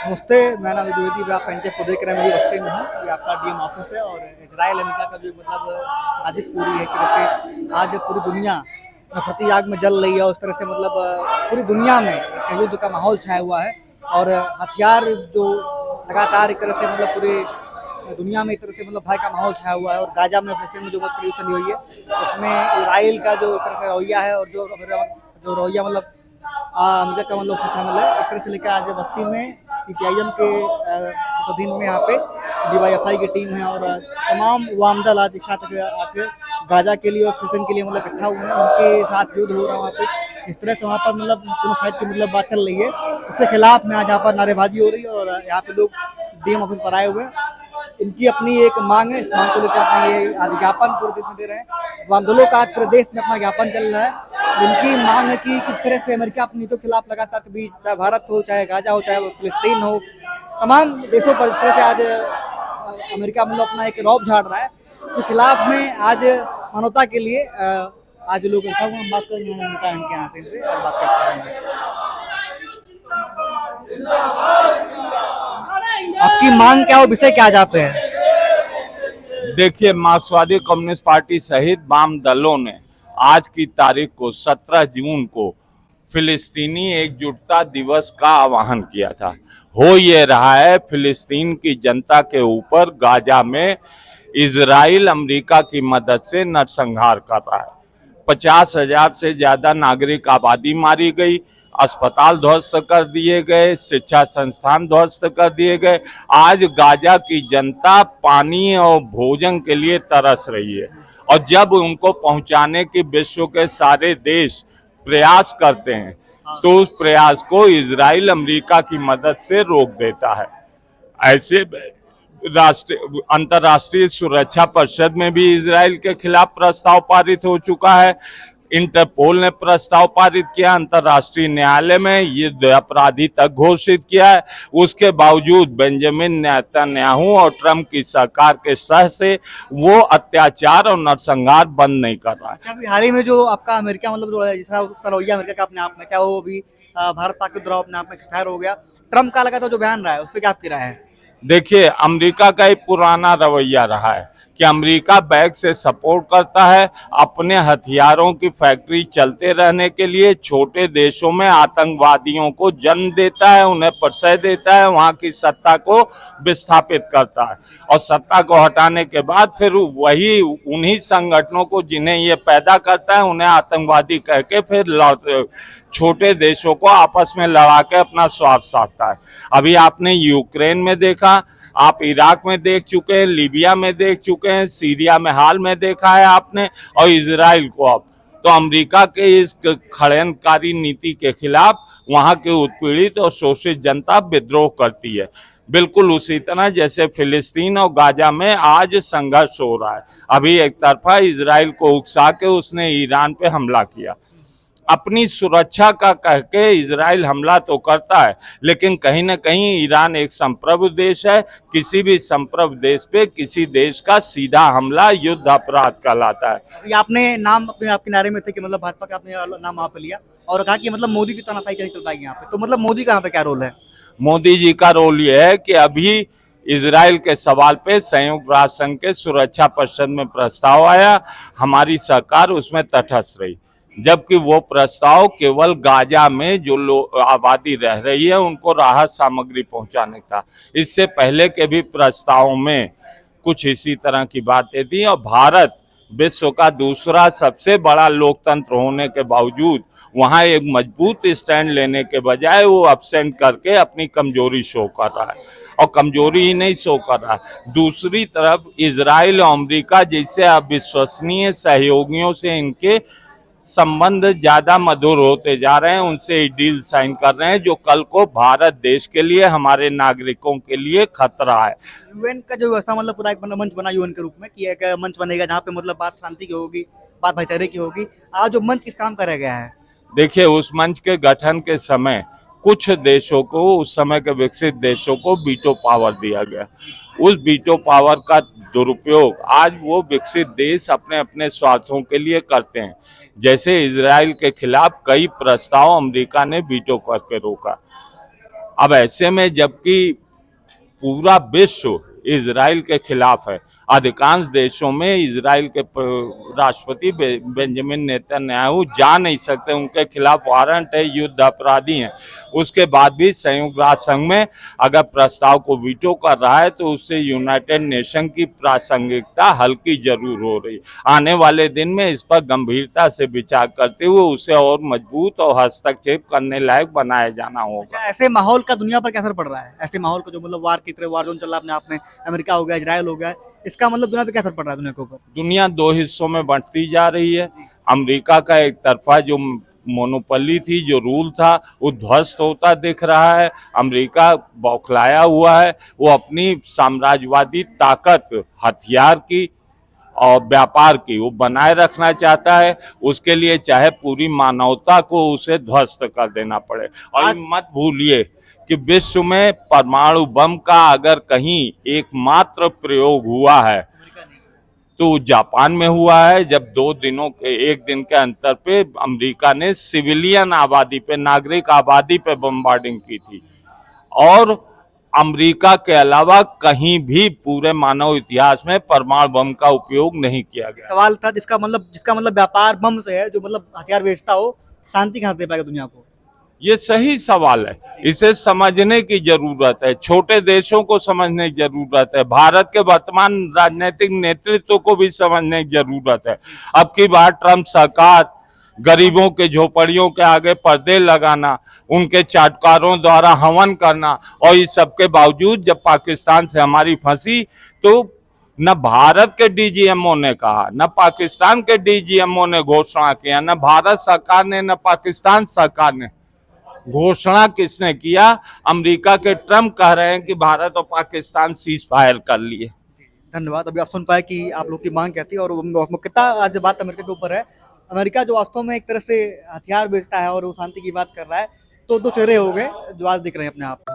नमस्ते, मेरा नाम द्विवेदी, आप एनटीएफ को देख रहे हैं, मैं बस्ती में हूँ। ये आपका डीएम ऑफिस है और इजराइल अमेरिका का जो मतलब साजिश पूरी है, एक तरह से आज पूरी दुनिया नफरती आग में जल रही है। उस तरह से मतलब पूरी दुनिया में एक युद्ध का माहौल छाया हुआ है और हथियार जो लगातार एक तरह से मतलब पूरी दुनिया में एक तरह से मतलब भय का माहौल छाया हुआ है। और गाजा में फलस्तीन में जो मतलब चली हुई है, उसमें इजराइल का जो एक तरह से रवैया है और जो रवैया मतलब अमेरिका का मतलब शामिल है। एक तरह से लेकर आज बस्ती में सीपीआईएम के अधीन में यहाँ पे डीवाईएफआई की टीम है और तमाम वाम दल आज एक साथ आके गाजा के लिए और फिलिस्तीन के लिए मतलब इकट्ठा हुए हैं। उनके साथ युद्ध हो रहा है वहाँ पे। इस तरह से वहाँ पर मतलब दोनों साइड की मतलब बात चल रही है, उसके खिलाफ में आज यहाँ पर नारेबाजी हो रही है और यहाँ पे लोग डीएम ऑफिस पर आए हुए हैं। इनकी अपनी एक मांग है, इस मांग को लेकर अपना ये आज ज्ञापन पूरे देश में दे रहे हैं। वाम दलों का आज पूरे देश में अपना ज्ञापन चल रहा है। इनकी मांग है कि किस तरह से अमेरिका अपनी नीतियों के खिलाफ लगातार, कभी चाहे भारत हो, चाहे गाजा हो, चाहे वो फिलिस्तीन हो, तमाम देशों पर इस तरह से आज अमेरिका मतलब अपना एक रौब झाड़ रहा है। इसके खिलाफ में आज मानवता के लिए आज लोग इकट्ठा हुए। हम बात करेंगे इनके यहाँ से, इनसे और बात करते हैं। आपकी मांग क्या हो, विषय क्या आज आप है? देखिए, मार्क्सवादी कम्युनिस्ट पार्टी सहित वाम दलों ने आज की तारीख को 17 जून को फिलिस्तीनी एकजुटता दिवस का आह्वान किया था। हो ये रहा है, फिलिस्तीन की जनता के ऊपर गाजा में इजराइल अमेरिका की मदद से नरसंहार कर रहा है। 50,000 से ज्यादा नागरिक आबादी मारी गई, अस्पताल ध्वस्त कर दिए गए, शिक्षा संस्थान ध्वस्त कर दिए गए। आज गाजा की जनता पानी और भोजन के लिए तरस रही है और जब उनको पहुंचाने की विश्व के सारे देश प्रयास करते हैं तो उस प्रयास को इजराइल अमेरिका की मदद से रोक देता है। ऐसे अंतर्राष्ट्रीय सुरक्षा परिषद में भी इजराइल के खिलाफ प्रस्ताव पारित हो चुका है। इंटरपोल ने प्रस्ताव पारित किया, अंतर्राष्ट्रीय न्यायालय में युद्ध अपराधी तक घोषित किया है। उसके बावजूद बेंजामिन नेतन्याहू और ट्रंप की सरकार के सह से वो अत्याचार और नरसंहार बंद नहीं कर रहा है। अभी हाल ही में जो आपका अमेरिका मतलब जो है, जिस तरह उसका रवैया अमेरिका का अपने आप में, चाहे वो भी भारत पाक युद्ध अपने आप में एक्सपायर हो गया, ट्रंप का लगातार जो बयान रहा है, उस पर क्या आपकी राय है? देखिए, अमेरिका का एक पुराना रवैया रहा है कि अमेरिका बैक से सपोर्ट करता है अपने हथियारों की फैक्ट्री चलते रहने के लिए, छोटे देशों में आतंकवादियों को जन्म देता है, उन्हें प्रश्रय देता है, वहां की सत्ता को विस्थापित करता है और सत्ता को हटाने के बाद फिर वही उन्हीं संगठनों को जिन्हें ये पैदा करता है उन्हें आतंकवादी कह के फिर छोटे देशों को आपस में लड़ा के अपना स्वार्थ साधता है। अभी आपने यूक्रेन में देखा, आप इराक में देख चुके हैं, लीबिया में देख चुके हैं, सीरिया में हाल में देखा है आपने, और इजराइल को अब तो अमेरिका के इस षड्यंत्रकारी नीति के खिलाफ वहां के उत्पीड़ित और शोषित जनता विद्रोह करती है। बिल्कुल उसी तरह जैसे फिलिस्तीन और गाजा में आज संघर्ष हो रहा है। अभी एक तरफा इजराइल को उकसा के उसने ईरान पे हमला किया। अपनी सुरक्षा का कह के इजराइल हमला तो करता है, लेकिन कहीं ना कहीं ईरान एक संप्रभु देश है। किसी भी संप्रभु देश पे किसी देश का सीधा हमला युद्ध अपराध कहलाता है। ये आपने नाम अपने आपके नारे में थे कि मतलब भाजपा का आपने नाम वहाँ पे लिया और कहा कि मतलब मोदी की तानाशाही नहीं चल पाएगी यहाँ पे, तो मतलब मोदी का यहाँ पे क्या रोल है? मोदी जी का रोल यह है कि अभी इजराइल के सवाल पे संयुक्त राष्ट्र संघ के सुरक्षा परिषद में प्रस्ताव आया, हमारी सरकार उसमें तटस्थ रही, जबकि वो प्रस्ताव केवल गाजा में जो लोग आबादी रह रही है उनको राहत सामग्री पहुंचाने का। इससे पहले के भी प्रस्तावों में कुछ इसी तरह की बातें थी और भारत विश्व का दूसरा सबसे बड़ा लोकतंत्र होने के बावजूद वहां एक मजबूत स्टैंड लेने के बजाय वो अब्सेंट करके अपनी कमजोरी शो कर रहा है और कमजोरी ही नहीं शो कर रहा है। दूसरी तरफ इजराइल और अमेरिका जैसे अविश्वसनीय सहयोगियों से इनके संबंध ज्यादा मधुर होते जा रहे हैं, उनसे डील साइन कर रहे हैं जो कल को भारत देश के लिए, हमारे नागरिकों के लिए खतरा है। यूएन का जो व्यवस्था मतलब पूरा एक मंच बना यूएन के रूप में कि एक मंच बनेगा जहाँ पे मतलब बात शांति की होगी, बात भाईचारे की होगी। आज जो मंच किस काम करा गया है? देखिए, उस मंच के गठन के समय कुछ देशों को, उस समय के विकसित देशों को वीटो पावर दिया गया। उस वीटो पावर का दुरुपयोग आज वो विकसित देश अपने अपने स्वार्थों के लिए करते हैं। जैसे इजराइल के खिलाफ कई प्रस्ताव अमेरिका ने वीटो करके रोका। अब ऐसे में जबकि पूरा विश्व इजराइल के खिलाफ है, अधिकांश देशों में इजराइल के राष्ट्रपति बेंजामिन नेतन्याहू जा नहीं सकते, उनके खिलाफ वारंट है, युद्ध अपराधी हैं। उसके बाद भी संयुक्त राष्ट्र संघ में अगर प्रस्ताव को वीटो कर रहा है तो उससे यूनाइटेड नेशन की प्रासंगिकता हल्की जरूर हो रही। आने वाले दिन में इस पर गंभीरता से विचार करते हुए उसे और मजबूत और हस्तक्षेप करने लायक बनाया जाना होगा। ऐसे माहौल का दुनिया पर क्या असर पड़ रहा है? ऐसे माहौल का जो मतलब वार की तरह वार जोन चल रहा है अपने आप में, अमेरिका हो गया, इजराइल हो गया, इसका मतलब दुनिया पे क्या असर पड़ रहा है दुनिया के ऊपर? दुनिया दो हिस्सों में बंटती जा रही है। अमेरिका का एक तरफा जो मोनोपोली थी, जो रूल था, वो ध्वस्त होता दिख रहा है। अमेरिका बौखलाया हुआ है, वो अपनी साम्राज्यवादी ताकत, हथियार की और व्यापार की वो बनाए रखना चाहता है। उसके लिए चाहे पूरी मानवता को उसे ध्वस्त कर देना पड़े। और मत भूलिए कि विश्व में परमाणु बम का अगर कहीं एकमात्र प्रयोग हुआ है तो जापान में हुआ है, जब एक दिन के अंतर पे अमेरिका ने सिविलियन आबादी पे, नागरिक आबादी पे बम्बार्डिंग की थी। और अमेरिका के अलावा कहीं भी पूरे मानव इतिहास में परमाणु बम का उपयोग नहीं किया गया। सवाल था जिसका मतलब व्यापार बम से है, जो मतलब हथियार बेचता हो, शांति कहाँ से दे पाएगा दुनिया को? ये सही सवाल है, इसे समझने की जरूरत है, छोटे देशों को समझने की जरूरत है, भारत के वर्तमान राजनीतिक नेतृत्व को भी समझने की जरूरत है। अब की बार ट्रंप सरकार गरीबों के झोपड़ियों के आगे पर्दे लगाना, उनके चाटकारों द्वारा हवन करना, और इस सब के बावजूद जब पाकिस्तान से हमारी फंसी तो न भारत के डीजीएमओ ने कहा, न पाकिस्तान के डीजीएमओ ने घोषणा किया, न भारत सरकार ने, न पाकिस्तान सरकार ने। घोषणा किसने किया? अमेरिका के ट्रंप कह रहे हैं कि भारत और पाकिस्तान सीज फायर कर लिए। धन्यवाद। अभी आप सुन पाए कि आप लोग की मांग क्या थी और मुख्यतः आज बात अमेरिका के ऊपर है। अमेरिका जो वास्तव में एक तरह से हथियार बेचता है और वो शांति की बात कर रहा है, तो दो चेहरे हो गए जो आज दिख रहे हैं अपने आप।